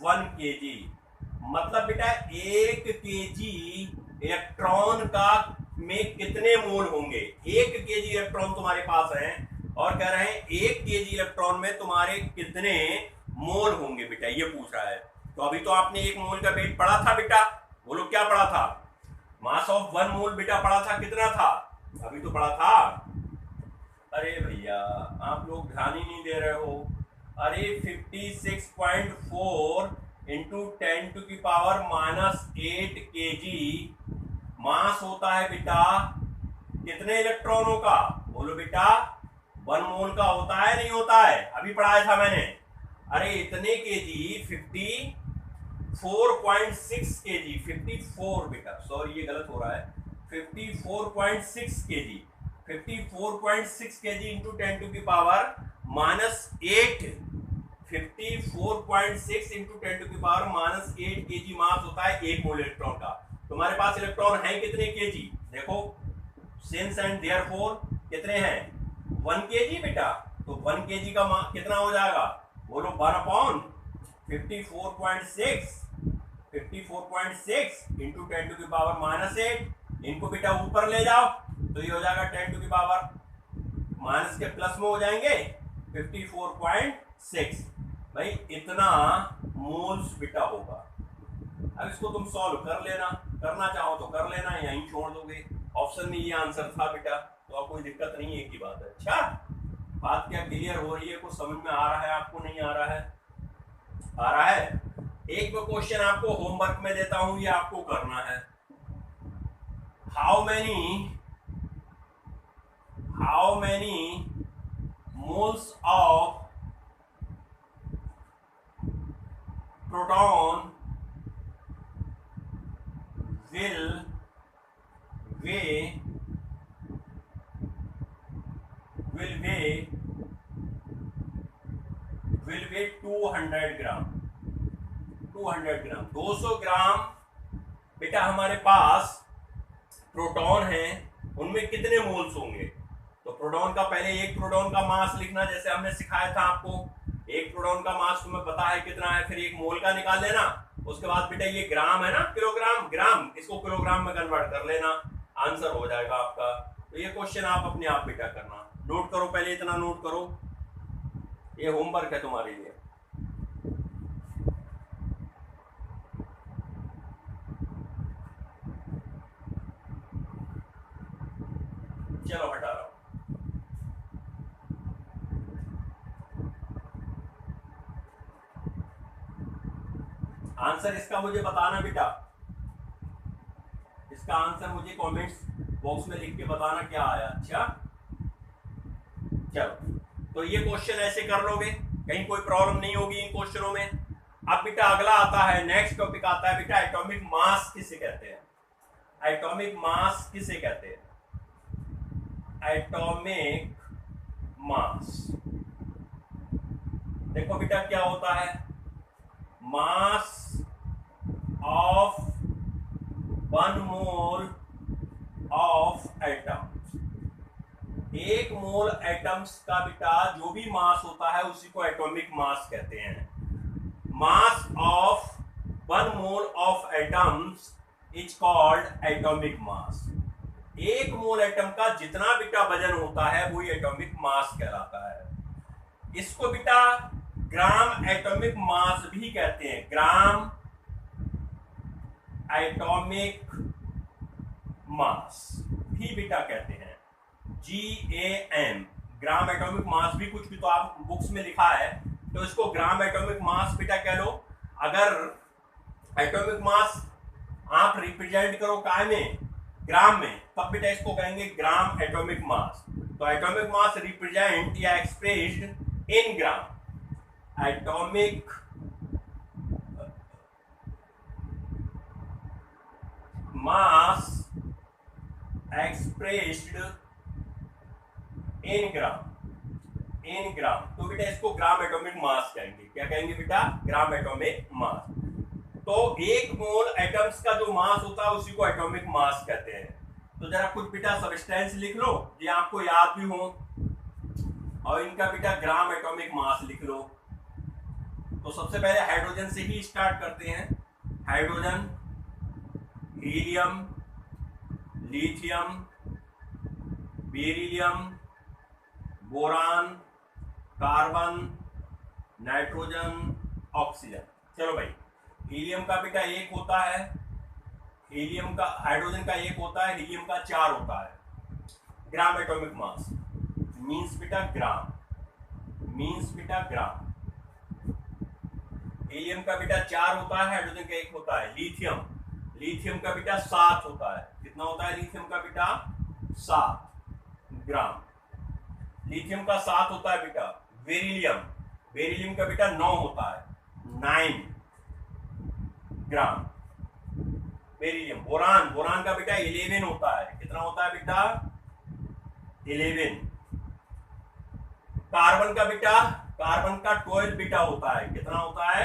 Speaker 1: 1 kg। मतलब बेटा 1 kg इलेक्ट्रॉन का में कितने मोल होंगे। 1 kg इलेक्ट्रॉन तुम्हारे पास है और कह रहे हैं 1 kg इलेक्ट्रॉन में तुम्हारे कितने मोल होंगे बेटा, ये पूछ रहा है। तो अभी तो आपने 1 मोल का वेट पढ़ा था बेटा, बोलो क्या पढ़ा था, मास ऑफ 1 मोल बेटा पढ़ा था, कितना था अभी तो पढ़ा था। अरे भैया आप लोग ध्यान ही नहीं दे रहे हो। अरे 56.4 इंटू 10⁻⁻8 kg मास होता है बेटा कितने इलेक्ट्रॉनों का, बोलो बेटा 1 मोल का होता है नहीं होता है, अभी पढ़ाया था मैंने। अरे इतने केजी 54.6 kg, 54 बेटा, सॉरी ये गलत हो रहा है, 54.6 kg, 54.6 kg into 10⁻⁻8, 54.6 into 10⁻⁻8 kg मास होता है 1 मोल इलेक्ट्रॉन का। तुम्हारे पास इलेक्ट्रॉन है कितने केजी, देखो सिंस एंड देयरफॉर कितने हैं 1 kg बेटा, तो 1 kg का कितना हो जाएगा, बोलो 1/54.6 इंटू 10⁻⁻8, इनको बेटा ऊपर ले जाओ तो ये हो जाएगा 10⁻, माइनस के प्लस में हो जाएंगे 54.6, भाई इतना मोल्स बेटा होगा। अब इसको तुम सॉल्व कर लेना, करना चाहो तो कर लेना, यहीं छोड़ दोगे, ऑप्शन में ये आंसर था बेटा, तो अब कोई दिक्कत नहीं है, एक ही बात है। अच्छा बात क्या क्लियर हो रही है, कुछ समझ में आ रहा है आपको, नहीं आ रहा है, आ रहा है। एक क्वेश्चन आपको होमवर्क में देता हूं, ये आपको करना है, how many moles of proton will weigh 200 ग्राम, 200 ग्राम बेटा हमारे पास प्रोटॉन है, उनमें कितने मोल्स होंगे। तो प्रोटॉन का पहले एक प्रोटॉन का मास लिखना, जैसे हमने सिखाया था आपको, एक प्रोटॉन का मास तुम्हें पता है कितना है, फिर एक मोल का निकाल लेना, उसके बाद बेटा ये ग्राम है ना, किलोग्राम, ग्राम, इसको किलोग्राम में कन्वर्ट कर लेना, आंसर हो जाएगा आपका। तो ये क्वेश्चन आप अपने आप बेटा करना, नोट करो, पहले इतना नोट करो, ये होमवर्क है तुम्हारे लिए। चलो हटा रहा हूं, आंसर इसका मुझे बताना बेटा, इसका आंसर मुझे कमेंट्स बॉक्स में लिख के बताना क्या आया। अच्छा चलो, तो ये क्वेश्चन ऐसे कर लोगे, कहीं कोई प्रॉब्लम नहीं होगी इन क्वेश्चनों में। अब बेटा अगला आता है, नेक्स्ट टॉपिक आता है बेटा, एटॉमिक मास किसे कहते हैं, एटॉमिक मास किसे कहते हैं, एटॉमिक मास। देखो बेटा क्या होता है, मास of 1 mole of atom, 1 mole atoms का बेटा जो भी मास होता है उसी को एटॉमिक मास कहते हैं। मास of 1 mole of atoms is called atomic mass. 1 mole atom का जितना बेटा वजन होता है वही एटॉमिक मास कहलाता है। इसको बेटा ग्राम एटॉमिक मास भी कहते हैं, ग्राम एटॉमिक मास भी बेटा कहते हैं, GAM, ग्राम एटॉमिक मास भी कुछ भी तो आप बुक्स में लिखा है, तो इसको ग्राम एटॉमिक मास बेटा कह लो। अगर एटॉमिक मास आप रिप्रेजेंट करो काय में, ग्राम में, तब बेटा इसको कहेंगे ग्राम एटॉमिक मास। तो एटॉमिक मास रिप्रेजेंट या expressed in gram, atomic mass expressed in gram, in gram, तो बेटा इसको ग्राम एटॉमिक मास कहेंगे। क्या कहेंगे बेटा? ग्राम एटॉमिक मास। तो एक मोल एटम्स का जो मास होता है उसी को एटॉमिक मास कहते हैं। तो जरा कुछ बेटा सब्सटेंस लिख लो ये आपको याद भी हो, और इनका बेटा ग्राम एटॉमिक मास लिख लो। तो सबसे पहले हाइड्रोजन से ही स्टार्ट करते हैं। Hydrogen, helium, lithium, beryllium, boron, carbon, nitrogen, oxygen. चलो भाई, हीलियम का बेटा एक होता है, हीलियम का, हाइड्रोजन का एक होता है, हीलियम का 4 होता है। ग्राम एटॉमिक मास मींस बेटा ग्राम, मींस बेटा ग्राम। हीलियम का बेटा 4 होता है, हाइड्रोजन का 1 होता है। लिथियम, लिथियम का बेटा 7 होता है। कितना होता है लिथियम का बेटा? 7 ग्राम। लिथियम का 7 होता है बेटा। बेरिलियम, बेरिलियम का बेटा 9 होता है, 9 ग्राम बेरिलियम। बोरान, बोरान का बेटा 11 होता है। कितना होता है बेटा? 11। कार्बन का बेटा, कार्बन का 12 बेटा होता है। कितना होता है?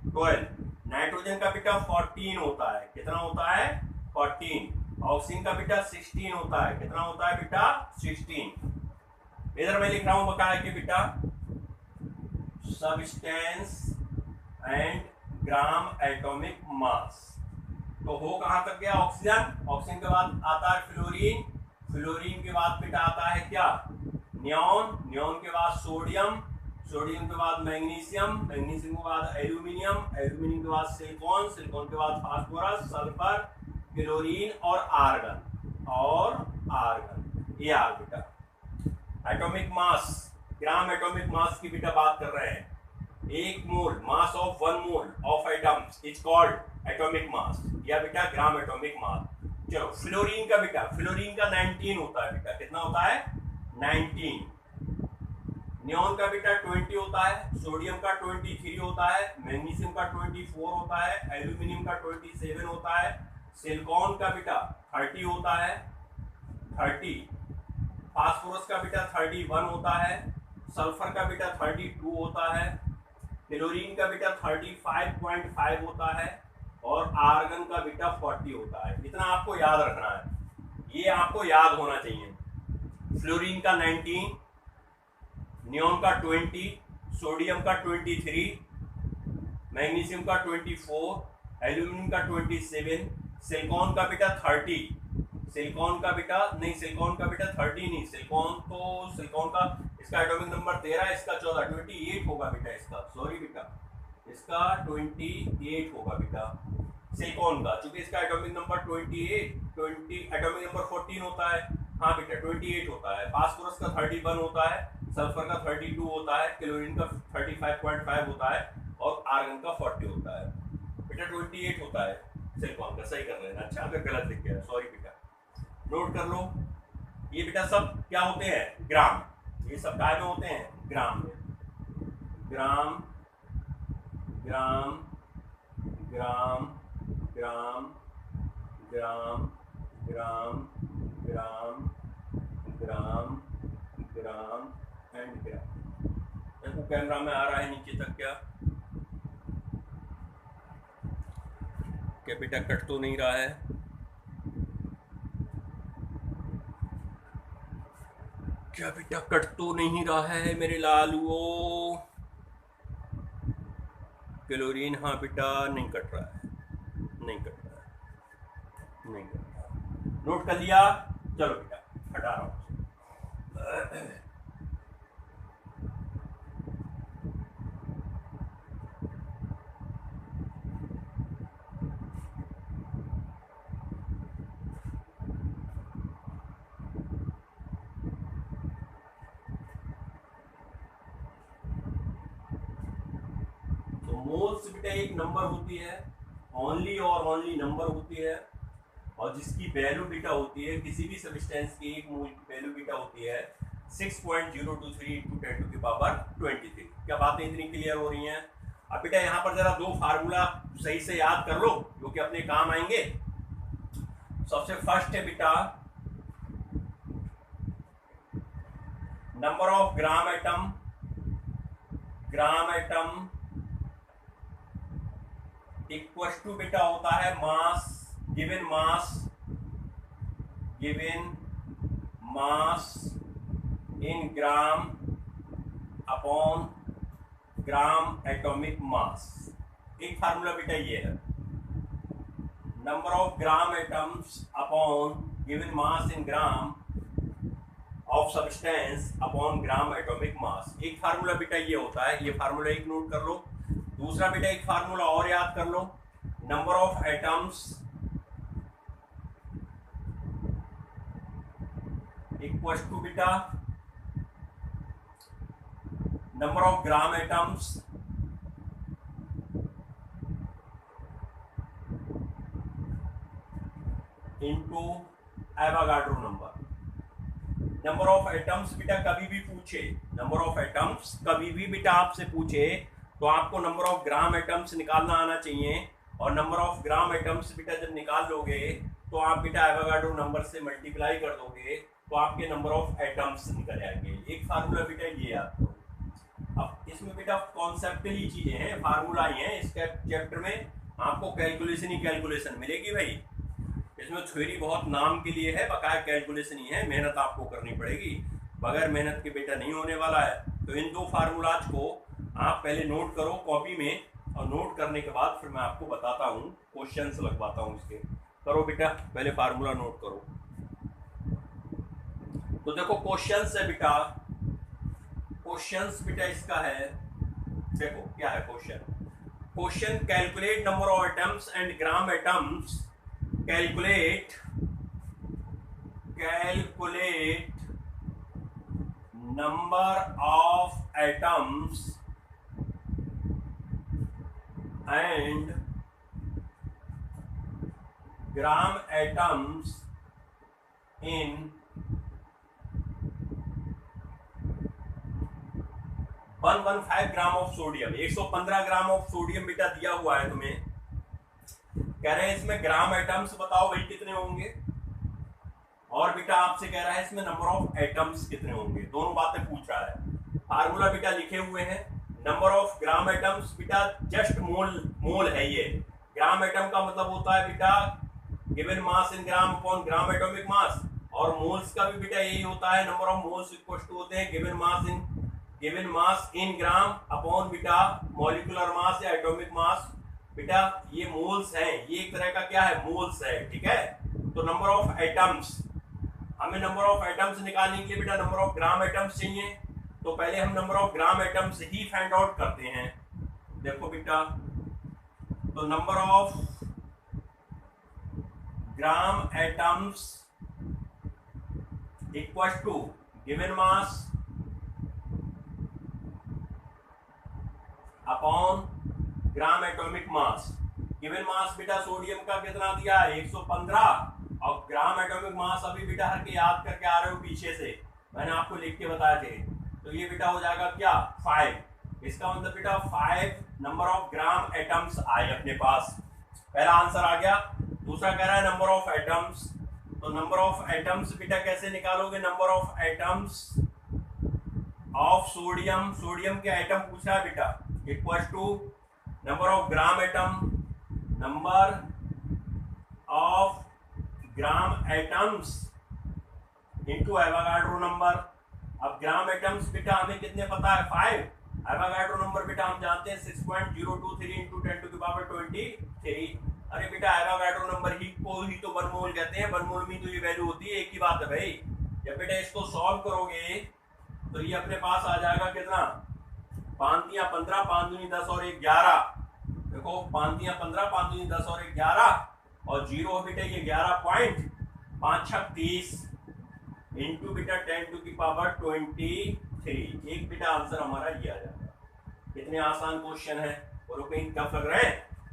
Speaker 1: 12। नाइट्रोजन का बेटा 14 होता है। कितना होता है? 14। ऑक्सीजन का बेटा 16 होता है। कितना होता है बेटा? 16। इधर मैं लिख रहा हूं बकाया के बेटा substance and gram atomic mass. तो हो कहां तक गया? ऑक्सीजन। ऑक्सीजन के बाद आता है फ्लोरीन, फ्लोरीन के बाद बेटा आता है क्या? नियॉन, नियॉन के बाद सोडियम, सोडियम के बाद मैग्नीशियम, मैग्नीशियम के बाद एल्यूमिनियम, एल्यूमिनियम के बाद सिलिकॉन, सिलिकॉन के बाद फास्फोरस, सल्फर, क्लोरीन और आर्गन, और आर्गन। ये आ बेटा एटॉमिक मास, ग्राम एटॉमिक मास की बेटा बात कर रहे हैं। एक mole, mass of 1 mole of atoms is called atomic mass, या बेटा ग्राम एटॉमिक मास। चलो फ्लोरीन का बेटा, फ्लोरीन का 19 होता है बेटा। कितना होता है? 19। नियॉन का बेटा 20 होता है, सोडियम का 23 होता है, मैग्नीशियम का 24 होता है, एल्यूमिनियम का 27 होता है, सिलिकॉन का बेटा 30 होता है, 30। फास्फोरस का बेटा 31 होता है, सल्फर का बेटा 32 होता है, क्लोरीन का बेटा 35.5 होता है, और आर्गन का बेटा 40 होता है। इतना आपको याद रखना है, ये आपको याद होना चाहिए। फ्लोरीन का 19, नियॉन का 20, सोडियम का 23, मैग्नीशियम का 24, एल्यूमिनियम का 27, सिलिकॉन का बेटा 30, सिलिकॉन का बेटा नहीं, सिलिकॉन का बेटा 30 नहीं, सिलिकॉन तो, सिलिकॉन का इसका एटॉमिक नंबर 13, इसका 14, 28 होगा बेटा इसका, सॉरी बेटा इसका 28 होगा बेटा सिलिकॉन का, क्योंकि इसका एटॉमिक नंबर 20 एटॉमिक नंबर 14 होता है। हाँ बेटा 28 होता है। फास्फोरस का 31 होता है, सल्फर का 32 होता है, क्लोरीन का 35.5 होता है, और आर्गन का 40 होता है। बेटा 28 होता है सिलिकॉन का, सही कर लेना। अच्छा अगर गलत लिख गया सॉरी बेटा, नोट कर लो। ये बेटा सब क्या होते हैं? ग्राम। ये सब काय में होते हैं? ग्राम में। ग्राम, ग्राम, ग्राम, ग्राम, ग्राम, ग्राम, ग्राम, ग्राम, ग्राम एंड ग्राम। देखो कैमरा में आ रहा है नीचे तक क्या? क्या बेटा कट तो नहीं रहा है? क्या बेटा कट तो नहीं रहा है मेरे लालुओ? क्लोरीन, हाँ बेटा नहीं कट रहा है, नहीं कट रहा है, नहीं कट रहा है। नोट कर लिया? चलो बेटा हटा रहा हूँ। मोल्स बेटा एक नंबर होती है, ओनली और ओनली नंबर होती है, और जिसकी वैल्यू बेटा होती है किसी भी सब्सटेंस की एक मोल की वैल्यू बेटा होती है 6.023 इंटू 10 टू द पावर 23। क्या बातें इतनी क्लियर हो रही हैं? अब बेटा यहाँ पर जरा दो फार्मूला सही से याद कर लो जो कि अपने काम आएंगे। सबसे फर्स्ट है बेटा number of gram atom equal to बेटा होता है mass, given mass in gram upon gram atomic mass. एक फार्मूला बेटा ये है, number of gram atoms upon given mass in gram of substance upon gram atomic mass. एक formula बेटा ये होता है, ये फार्मूला एक नोट कर लो। दूसरा बेटा एक फार्मूला और याद कर लो, number of atoms equal to बेटा number of gram atoms into Avogadro number. Number of atoms बेटा कभी भी पूछे, नंबर ऑफ एटम्स कभी भी बेटा आपसे पूछे तो आपको नंबर ऑफ ग्राम एटम्स निकालना आना चाहिए, और नंबर ऑफ ग्राम एटम्स बेटा जब निकाल लोगे तो आप बेटा एवोगाड्रो नंबर से मल्टीप्लाई कर दोगे तो आपके नंबर ऑफ एटम्स निकल जाएंगे। एक फार्मूला बेटा ये आपको, अब इसमें बेटा कॉन्सेप्टली चीजें हैं, फार्मूला ही हैं। इस चैप्टर में आपको कैलकुलेशन ही कैलकुलेशन मिलेगी भाई। इसमें थ्योरी बहुत नाम के लिए है, बकाया कैलकुलेशन ही है, मेहनत आपको करनी पड़ेगी। बगैर मेहनत के बेटा नहीं होने वाला है। तो इन दो फार्मूलाज को आप पहले नोट करो कॉपी में, और नोट करने के बाद फिर मैं आपको बताता हूँ, क्वेश्चंस लगवाता हूँ इसके। करो बेटा पहले फार्मूला नोट करो। तो देखो क्वेश्चंस है बेटा, क्वेश्चंस बेटा इसका है, देखो क्या है question, calculate number of atoms and gram atoms, calculate number of atoms and gram atoms in 115 gram of sodium. 115 gram of sodium बेटा दिया हुआ है तुम्हें, कह रहे हैं इसमें ग्राम एटम्स बताओ भाई कितने होंगे, और बेटा आपसे कह रहा है इसमें नंबर ऑफ एटम्स कितने होंगे, दोनों बातें पूछ रहा है। फार्मूला बेटा लिखे हुए हैं, नंबर ऑफ ग्राम एटम्स बेटा जस्ट मोल है ये। ग्राम एटम का मतलब होता है बेटा given mass in gram upon gram atomic mass, और मोल्स का भी बेटा यही होता है, number of moles equal to होते हैं given mass in gram upon बेटा मॉलिक्यूलर मास या एटॉमिक मास। बेटा ये मोल्स हैं, ये एक तरह का क्या है, मोल्स है, ठीक है। तो नंबर ऑफ एटम्स, हमें नंबर ऑफ एटम्स निकालने के लिए बेटा नंबर ऑफ ग्राम एटम्स चाहिए, तो पहले हम नंबर ऑफ ग्राम एटम्स ही फाइंड आउट करते हैं। देखो बेटा, तो number of gram atoms equal to given mass upon gram atomic mass. Given mass बेटा सोडियम का कितना दिया है 115, और ग्राम एटॉमिक मास अभी बेटा हर के याद करके आ रहे हो पीछे से, मैंने आपको लिख के बताया थे। तो ये बेटा हो जाएगा क्या 5। इसका मतलब बेटा 5 नंबर ऑफ ग्राम एटम्स आए अपने पास, पहला आंसर आ गया। दूसरा कह रहा है नंबर ऑफ एटम्स, तो नंबर ऑफ एटम्स बेटा कैसे निकालोगे, number of atoms of sodium, sodium के एटम पूछा है बेटा, equal to number of gram atom, number of gram atoms into Avogadro number. अब ग्राम एटम्स बेटा हमें कितने पता है 5, एवोगाड्रो नंबर बेटा हम जानते हैं 6.023 इंटू 10 टू द पावर 23। अरे बेटा एवोगाड्रो नंबर ही को ही तो 1 मोल कहते हैं, 1 मोल में तो ये वैल्यू होती है, एक ही बात है भाई। जब बेटा इसको सॉल्व करोगे तो ये अपने पास आ जाएगा कितना, 5 या 15, 5 दूनी 10 और 1 11। देखो 5 या 15, 5 दूनी 10 और 1 11, और जीरो बेटा ये 11.5 30 इंटू बेटा 10 टू की पावर 23। एक बेटा आंसर हमारा ये आ जाएगा। कितने आसान क्वेश्चन है, बोलो कहीं टफ लग रहे हैं?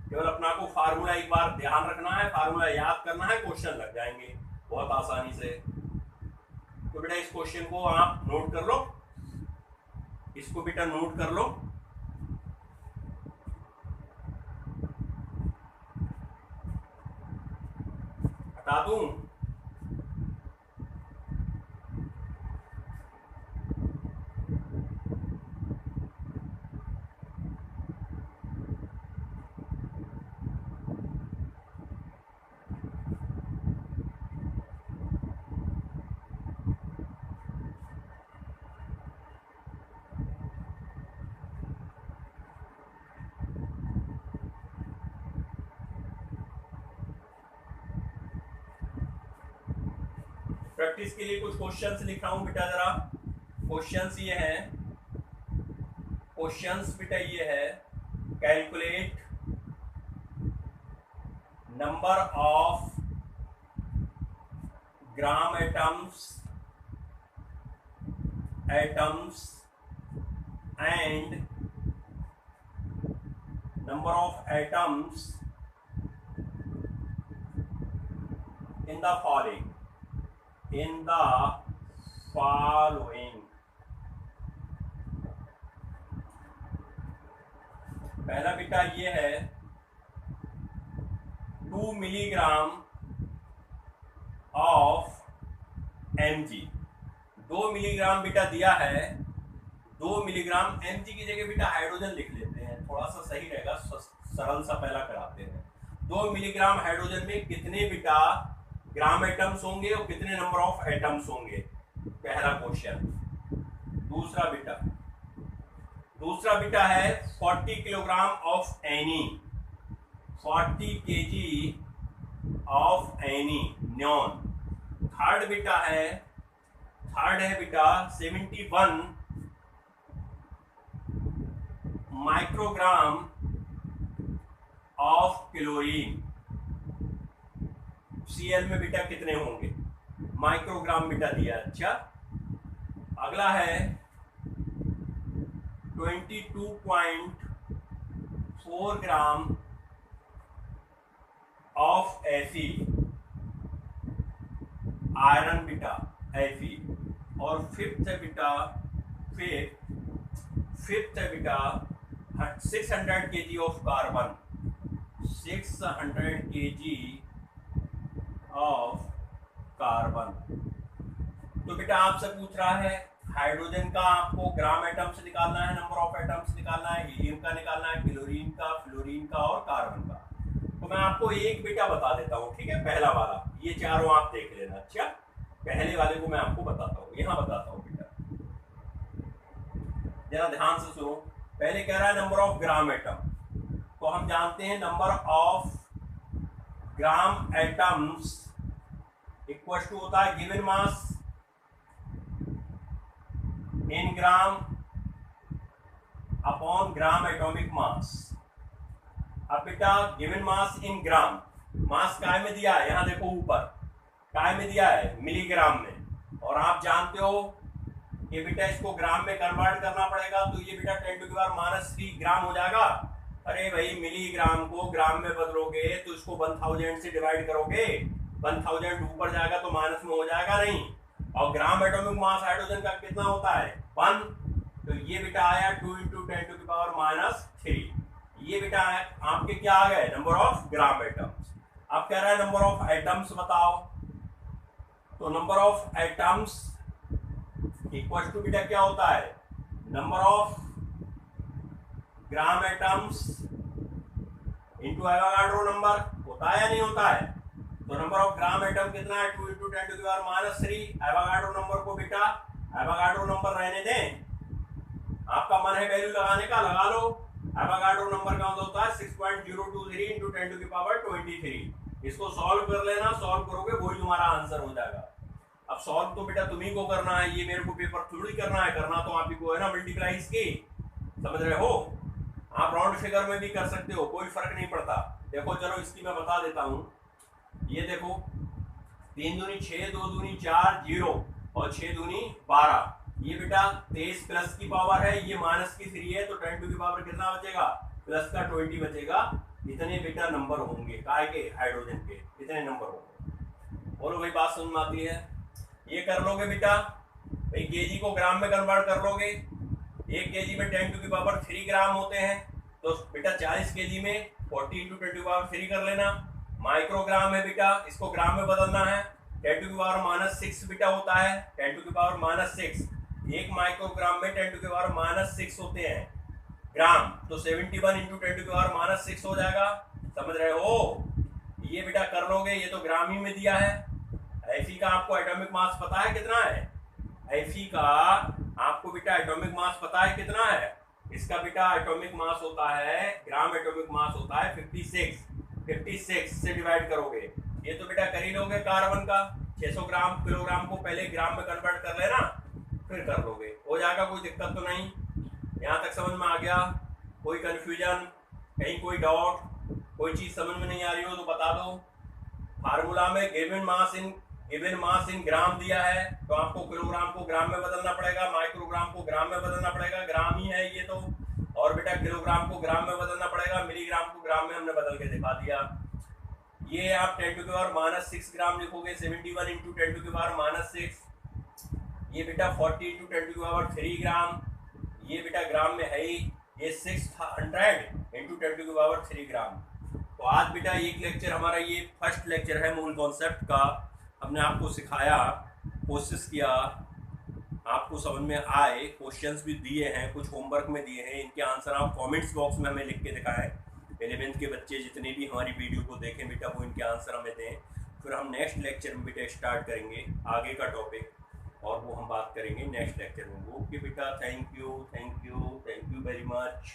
Speaker 1: केवल अपना को फार्मूला एक बार ध्यान रखना है, फार्मूला याद करना है, क्वेश्चन लग जाएंगे बहुत आसानी से। तो बेटा इस क्वेश्चन को आप नोट कर लो, इसको बेटा नोट कर लो। हटा दूं? प्रैक्टिस के लिए कुछ क्वेश्चंस लिख रहा हूं बेटा, जरा क्वेश्चंस ये है, क्वेश्चंस बेटा ये है, calculate number of gram atoms and number of atoms in the following पहला बेटा ये है 2 मिलीग्राम ऑफ mg। 2 मिलीग्राम बेटा दिया है, 2 मिलीग्राम mg की जगह बेटा हाइड्रोजन लिख लेते हैं, थोड़ा सा सही रहेगा, सरल सा पहला कराते हैं। 2 मिलीग्राम हाइड्रोजन में कितने बेटा ग्राम एटम्स होंगे और कितने नंबर ऑफ एटम्स होंगे, पहला क्वेश्चन। दूसरा बेटा है 40 kilogram of any, 40 KG of any neon. Third है बेटा 71 माइक्रोग्राम ऑफ क्लोरीन। Cl में बेटा कितने होंगे, माइक्रोग्राम बेटा दिया। अच्छा, अगला है 22.4 ग्राम ऑफ Fe, आयरन बेटा Fe। और फिफ्थ है बेटा 600 KG of carbon, 600 KG of carbon. तो बेटा आपसे पूछ रहा है हाइड्रोजन का आपको ग्राम एटम्स निकालना है, नंबर ऑफ एटम्स निकालना है, हीलियम का निकालना है, क्लोरीन का, फ्लोरीन का और कार्बन का। तो मैं आपको एक बेटा बता देता हूँ, ठीक है, पहला वाला, ये चारों आप देख लेना। अच्छा, पहले वाले को मैं आपको बताता हूँ, यहाँ बताता हूँ बेटा, जरा ध्यान से सुनो। पहले कह रहा है नंबर ऑफ ग्राम एटम, तो हम जानते हैं number of gram atoms equal to होता है given mass in gram upon gram atomic mass. अब बेटा गिवन मास इन ग्राम, मास काय में दिया है, यहां देखो ऊपर काय में दिया है, मिलीग्राम में। और आप जानते हो कि बेटा इसको ग्राम में कन्वर्ट करना पड़ेगा, तो ये बेटा 10⁻³ ग्राम हो जाएगा। अरे भाई मिलीग्राम को ग्राम में बदलोगे तो इसको 1000 से डिवाइड करोगे, 1000 ऊपर जाएगा तो माइनस में हो जाएगा नहीं। और ग्राम एटॉमिक मास हाइड्रोजन का कितना होता है 1, तो ये बेटा आया 2 × 10⁻³ ये बेटा आपके क्या आ गए, नंबर ऑफ ग्राम एटम्स। अब कह रहा है नंबर ऑफ एटम्स बताओ, तो number of atoms equal to बेटा क्या होता है, number of gram atoms into Avogadro number, होता है या नहीं होता है। तो नंबर ऑफ ग्राम एटम कितना है 2 × 10⁻³ एवोगाड्रो नंबर को बेटा एवोगाड्रो नंबर रहने दें, आपका मन है वैल्यू लगाने का लगा लो। एवोगाड्रो नंबर का मतलब होता है 6.023 × 10⁻23। इसको सॉल्व कर लेना, सॉल्व करोगे वही तुम्हारा आंसर हो जाएगा। अब सॉल्व तो बेटा तुम्ही को करना है, ये मेरे को पेपर थोड़ी करना है, करना तो आप ही को है ना मल्टीप्लाई इसकी, समझ रहे हो। आप राउंड फिगर में भी कर सकते हो, कोई फर्क नहीं पड़ता। देखो चलो इसकी मैं बता देता हूँ, ये देखो 3 दूनी 6, 2 दूनी 4, 0 और 6 दूनी 12। ये बेटा 23 प्लस की पावर है, ये माइनस की 3 है, तो 10 टू की पावर कितना बचेगा प्लस का 20 बचेगा, इतने बेटा नंबर होंगे काय के हाइड्रोजन के, इतने नंबर होंगे। बोलो भाई बात समझ में आती है? ये कर लोगे बेटा भाई, केजी को ग्राम में कन्वर्ट कर लोगे, 1 केजी में 10⁻³ ग्राम होते हैं, तो बेटा 40 केजी में 40 × 10⁻³ कर लेना। माइक्रोग्राम है बेटा, इसको ग्राम में बदलना है, 10⁻⁻6 बेटा होता है, 10⁻⁻6, 1 माइक्रोग्राम में 10⁻⁻6 होते हैं ग्राम, तो 71 × 10⁻⁻6 हो जाएगा। समझ रहे हो? ये बेटा कर लोगे, ये तो ग्राम ही में दिया है। Fe का आपको एटॉमिक मास पता है कितना है? Fe का आपको बेटा एटॉमिक मास पता है कितना है? इसका बेटा एटॉमिक मास होता है, ग्राम एटॉमिक मास होता है 56 से डिवाइड करोगे। ये तो बेटा कर ही लोगे कार्बन का 600 ग्राम किलोग्राम को पहले ग्राम में कन्वर्ट कर लेना, फिर कर लोगे, हो जाएगा, कोई दिक्कत तो नहीं। यहाँ तक समझ में आ गया? कोई कंफ्यूजन, कहीं कोई डाउट, कोई चीज समझ में नहीं आ रही हो तो बता दो। फार्मूला में गिवन मास इन ग्राम दिया है, तो आपको किलोग्राम को ग्राम में बदलना पड़ेगा, माइक्रोग्राम को ग्राम में बदलना पड़ेगा, ग्राम ही है ये तो। और बेटा किलोग्राम को ग्राम में बदलना पड़ेगा, मिलीग्राम को ग्राम में हमने बदल के दिखा दिया। ये आप 10⁻⁻6 ग्राम लिखोगे, 71 × 10⁻⁻6, ये बेटा 40 × 10⁻³ ग्राम, ये बेटा ग्राम में है ही, ये 600 × 10⁻³ ग्राम। तो आज बेटा एक लेक्चर हमारा, ये फर्स्ट लेक्चर है मूल कॉन्सेप्ट का, हमने आपको सिखाया, कोशिश किया आपको समझ में आए, क्वेश्चंस भी दिए हैं, कुछ होमवर्क में दिए हैं, इनके आंसर आप कमेंट्स बॉक्स में हमें लिख के दिखाएं। 11th के बच्चे जितने भी हमारी वीडियो को देखें बेटा, वो इनके आंसर हमें दें, फिर हम नेक्स्ट लेक्चर में बेटा स्टार्ट करेंगे आगे का टॉपिक, और वो हम बात करेंगे नेक्स्ट लेक्चर में। ओके बेटा, थैंक यू वेरी मच।